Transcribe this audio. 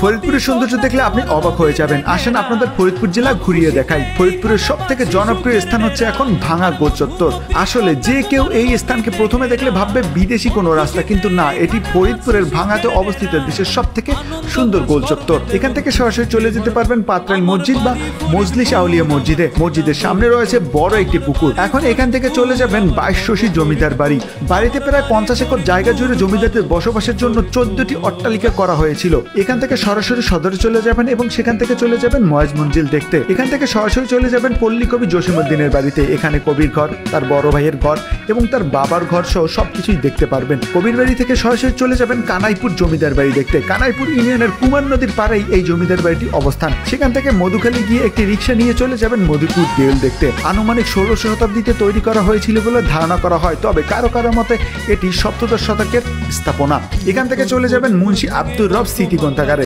ফরিদপুরের সৌন্দর্য দেখলে আপনি অবাক হয়ে যাবেন। আসেন আপনাদের ফরিদপুর জেলা ঘুরিয়ে দেখাই। ফরিদপুরের সব থেকে জনপ্রিয় স্থান হচ্ছে এখন ভাঙা গোল চত্বর। আসলে যে কেউ এই স্থানকে প্রথমে দেখলে ভাববে বিদেশি কোনো রাস্তা, কিন্তু না, এটি ফরিদপুরের ভাঙাতে অবস্থিত দেশের সব থেকে সুন্দর গোল চত্বর। এখান থেকে সরাসরি চলে যেতে পারবেন পাতরাইল মসজিদ বা মজলিস আউলিয়া মসজিদে। মসজিদের সামনে রয়েছে বড় একটি পুকুর। এখন এখান থেকে চলে যাবেন 22 শশী জমিদার বাড়ি। বাড়িতে প্রায় 50 একর জায়গা জুড়ে জমিদারদের বসবাসের জন্য 14টি অট্টালিকা করা হয়েছিল। এখান থেকে সরাসরি সদরে চলে যাবেন এবং সেখান থেকে চলে যাবেন ময়েজ মঞ্জিল দেখতে। এখান থেকে সরাসরি চলে যাবেন পল্লী কবি জসিমউদ্দিনের বাড়িতে। এখানে কবির ঘর, তার বড় ভাইয়ের ঘর এবং তার বাবার ঘর সহ সবকিছুই দেখতে পারবেন। কবির বাড়ি থেকে সরাসরি চলে যাবেন কানাইপুর জমিদার বাড়ি দেখতে। কানাইপুর ইউনিয়নের কুমার নদীর পাড়েই এই জমিদার বাড়িটি অবস্থান। সেখান থেকে মধুখালী গিয়ে একটি রিক্সা নিয়ে চলে যাবেন মধুপুর দেউল দেখতে। আনুমানিক 16 শতাব্দীতে তৈরি করা হয়েছিল বলে ধারণা করা হয়, তবে কারো কারো মতে এটি 17 শতকের স্থাপনা। এখান থেকে চলে যাবেন মুন্সি আব্দুর রব স্মৃতি গ্রন্থাগারে।